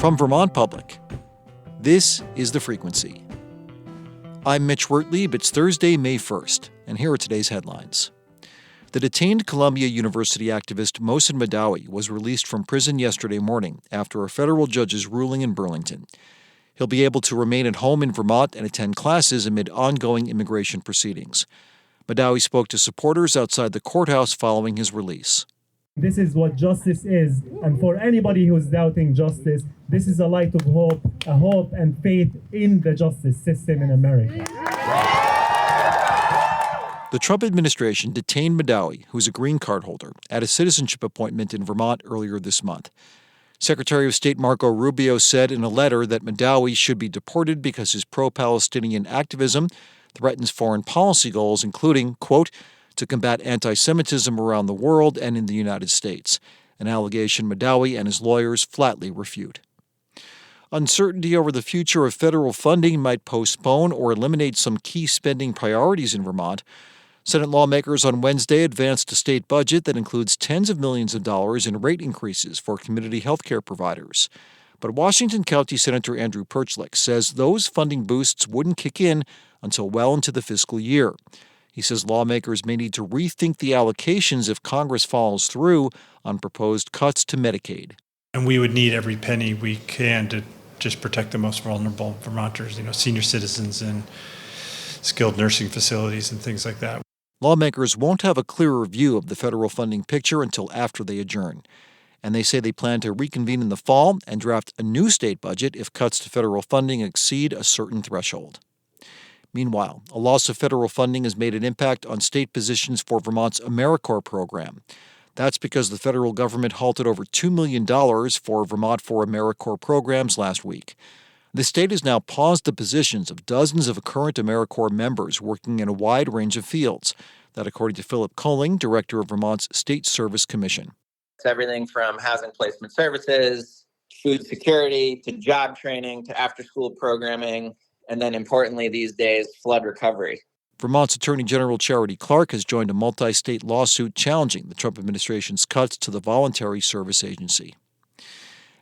From Vermont Public, this is The Frequency. I'm Mitch Wertlieb. It's Thursday, May 1st, and here are today's headlines. The detained Columbia University activist Mohsen Madawi was released from prison yesterday morning after a federal judge's ruling in Burlington. He'll be able to remain at home in Vermont and attend classes amid ongoing immigration proceedings. Madawi spoke to supporters outside the courthouse following his release. This is what justice is, and for anybody who's doubting justice, this is a light of hope, a hope and faith in the justice system in America. The Trump administration detained Madawi, who's a green card holder, at a citizenship appointment in Vermont earlier this month. Secretary of State Marco Rubio said in a letter that Madawi should be deported because his pro-Palestinian activism threatens foreign policy goals, including, quote, to combat anti-Semitism around the world and in the United States, an allegation Madawi and his lawyers flatly refute. Uncertainty over the future of federal funding might postpone or eliminate some key spending priorities in Vermont. Senate lawmakers on Wednesday advanced a state budget that includes tens of millions of dollars in rate increases for community health care providers. But Washington County Senator Andrew Perchlik says those funding boosts wouldn't kick in until well into the fiscal year. He says lawmakers may need to rethink the allocations if Congress follows through on proposed cuts to Medicaid. And we would need every penny we can to just protect the most vulnerable Vermonters, senior citizens and skilled nursing facilities and things like that. Lawmakers won't have a clearer view of the federal funding picture until after they adjourn. And they say they plan to reconvene in the fall and draft a new state budget if cuts to federal funding exceed a certain threshold. Meanwhile, a loss of federal funding has made an impact on state positions for Vermont's AmeriCorps program. That's because the federal government halted over $2 million for Vermont for AmeriCorps programs last week. The state has now paused the positions of dozens of current AmeriCorps members working in a wide range of fields. That according to Philip Colling, director of Vermont's State Service Commission. It's everything from housing placement services, food security, to job training, to after-school programming, and then importantly these days, flood recovery. Vermont's Attorney General Charity Clark has joined a multi-state lawsuit challenging the Trump administration's cuts to the Voluntary Service Agency.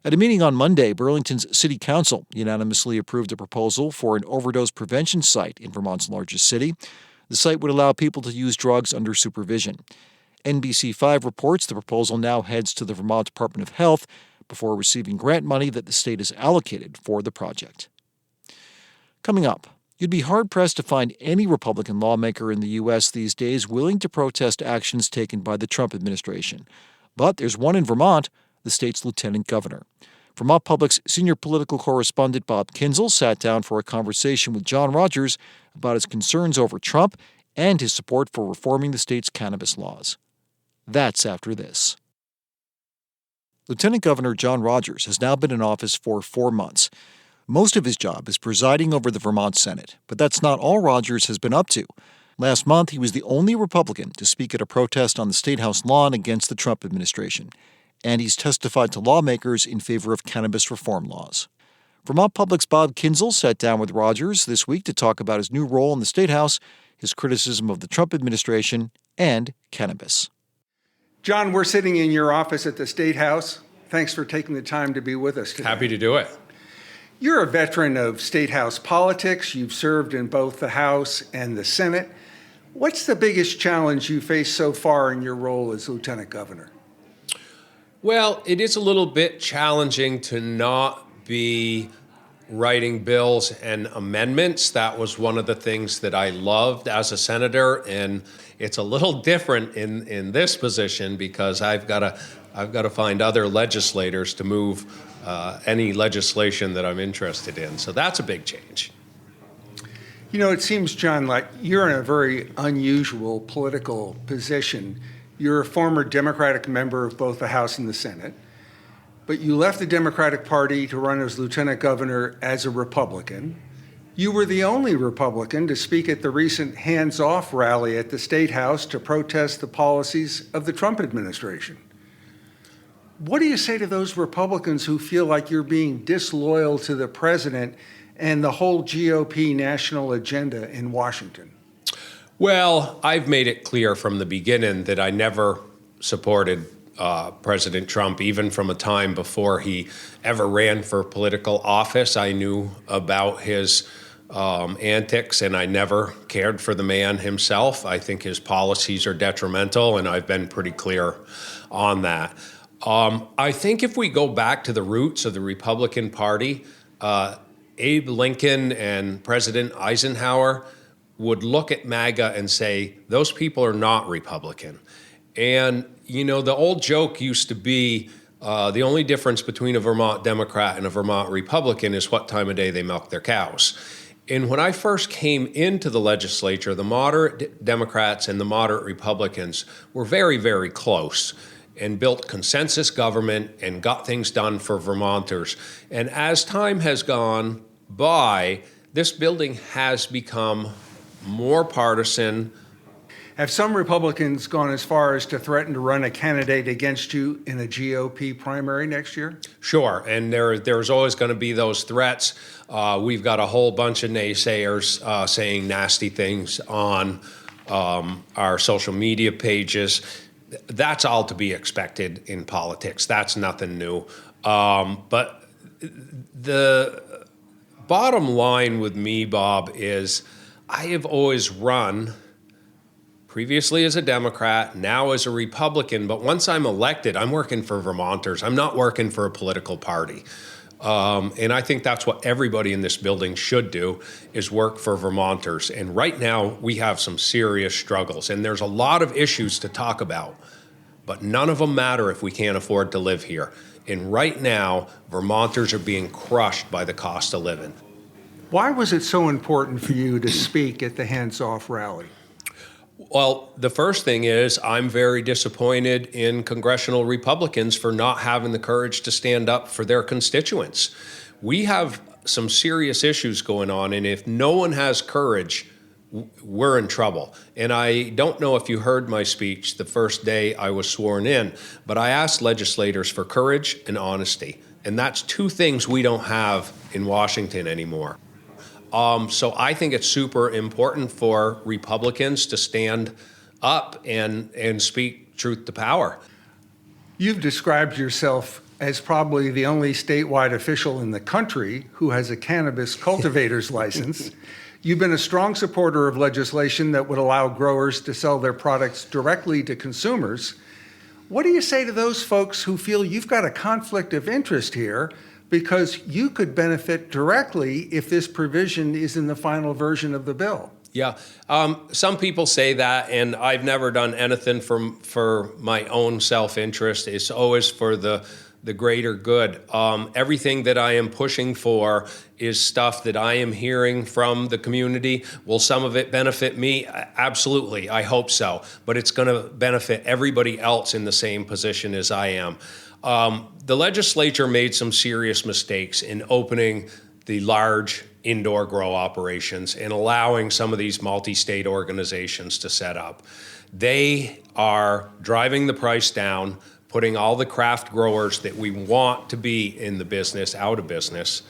At a meeting on Monday, Burlington's City Council unanimously approved a proposal for an overdose prevention site in Vermont's largest city. The site would allow people to use drugs under supervision. NBC5 reports the proposal now heads to the Vermont Department of Health before receiving grant money that the state has allocated for the project. Coming up, you'd be hard-pressed to find any Republican lawmaker in the U.S. these days willing to protest actions taken by the Trump administration. But there's one in Vermont, the state's lieutenant governor. Vermont Public's senior political correspondent Bob Kinzel sat down for a conversation with John Rodgers about his concerns over Trump and his support for reforming the state's cannabis laws. That's after this. Lieutenant Governor John Rodgers has now been in office for 4 months. Most of his job is presiding over the Vermont Senate, but that's not all Rodgers has been up to. Last month, he was the only Republican to speak at a protest on the State House lawn against the Trump administration, and he's testified to lawmakers in favor of cannabis reform laws. Vermont Public's Bob Kinzel sat down with Rodgers this week to talk about his new role in the State House, his criticism of the Trump administration, and cannabis. John, we're sitting in your office at the State House. Thanks for taking the time to be with us today. Happy to do it. You're a veteran of State House politics. You've served in both the House and the Senate. What's the biggest challenge you faced so far in your role as Lieutenant Governor? Well, it is a little bit challenging to not be writing bills and amendments. That was one of the things that I loved as a senator, and it's a little different in this position because I've got to find other legislators to move any legislation that I'm interested in. So that's a big change. It seems, John, like you're in a very unusual political position. You're a former Democratic member of both the House and the Senate, but you left the Democratic Party to run as Lieutenant Governor as a Republican. You were the only Republican to speak at the recent hands-off rally at the State House to protest the policies of the Trump administration. What do you say to those Republicans who feel like you're being disloyal to the president and the whole GOP national agenda in Washington? Well, I've made it clear from the beginning that I never supported President Trump, even from a time before he ever ran for political office. I knew about his antics, and I never cared for the man himself. I think his policies are detrimental, and I've been pretty clear on that. I think if we go back to the roots of the Republican Party, Abe Lincoln and President Eisenhower would look at MAGA and say, those people are not Republican. And, you know, the old joke used to be the only difference between a Vermont Democrat and a Vermont Republican is what time of day they milk their cows. And when I first came into the legislature, the moderate Democrats and the moderate Republicans were very, very close and built consensus government and got things done for Vermonters. And as time has gone by, this building has become more partisan. Have some Republicans gone as far as to threaten to run a candidate against you in a GOP primary next year? Sure, and there's always going to be those threats. We've got a whole bunch of naysayers saying nasty things on our social media pages. That's all to be expected in politics. That's nothing new. But the bottom line with me, Bob, is I have always run previously as a Democrat, now as a Republican, but once I'm elected, I'm working for Vermonters. I'm not working for a political party. And I think that's what everybody in this building should do, is work for Vermonters. And right now, we have some serious struggles, and there's a lot of issues to talk about, but none of them matter if we can't afford to live here. And right now, Vermonters are being crushed by the cost of living. Why was it so important for you to speak at the Hands Off rally? Well, the first thing is I'm very disappointed in congressional Republicans for not having the courage to stand up for their constituents. We have some serious issues going on, and if no one has courage, we're in trouble. And I don't know if you heard my speech the first day I was sworn in, but I asked legislators for courage and honesty. And that's two things we don't have in Washington anymore. So I think it's super important for Republicans to stand up and speak truth to power. You've described yourself as probably the only statewide official in the country who has a cannabis cultivator's license. You've been a strong supporter of legislation that would allow growers to sell their products directly to consumers. What do you say to those folks who feel you've got a conflict of interest here because you could benefit directly if this provision is in the final version of the bill? Yeah, some people say that, and I've never done anything for my own self-interest. It's always for the greater good. Everything that I am pushing for is stuff that I am hearing from the community. Will some of it benefit me? Absolutely, I hope so. But it's going to benefit everybody else in the same position as I am. The legislature made some serious mistakes in opening the large indoor grow operations and allowing some of these multi-state organizations to set up. They are driving the price down, putting all the craft growers that we want to be in the business out of business.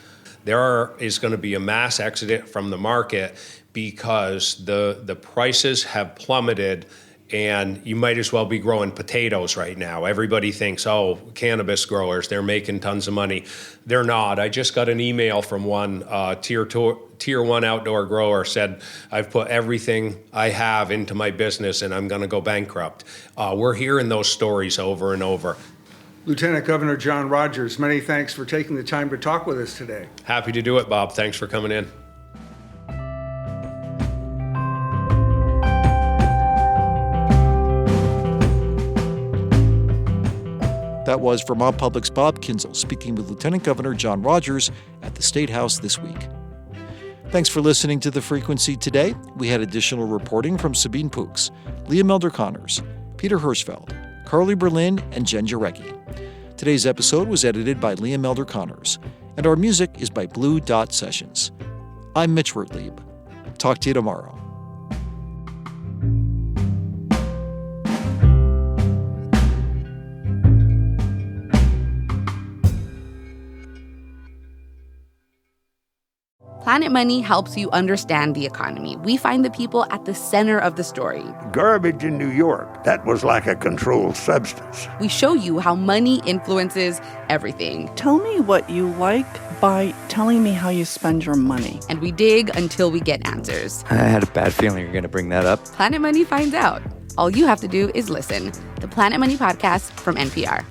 There is going to be a mass exodus from the market because the prices have plummeted, and you might as well be growing potatoes right now. Everybody thinks, oh, cannabis growers, they're making tons of money. They're not. I just got an email from one tier one outdoor grower said, I've put everything I have into my business and I'm going to go bankrupt. We're hearing those stories over and over. Lieutenant Governor John Rodgers, many thanks for taking the time to talk with us today. Happy to do it, Bob. Thanks for coming in. That was Vermont Public's Bob Kinzel speaking with Lieutenant Governor John Rodgers at the State House this week. Thanks for listening to The Frequency today. We had additional reporting from Sabine Pooks, Leah Melder-Connors, Peter Hirschfeld, Carly Berlin, and Jen Jarecki. Today's episode was edited by Leah Melder-Connors, and our music is by Blue Dot Sessions. I'm Mitch Wertlieb. Talk to you tomorrow. Planet Money helps you understand the economy. We find the people at the center of the story. Garbage in New York, that was like a controlled substance. We show you how money influences everything. Tell me what you like by telling me how you spend your money. And we dig until we get answers. I had a bad feeling you were going to bring that up. Planet Money finds out. All you have to do is listen. The Planet Money Podcast from NPR.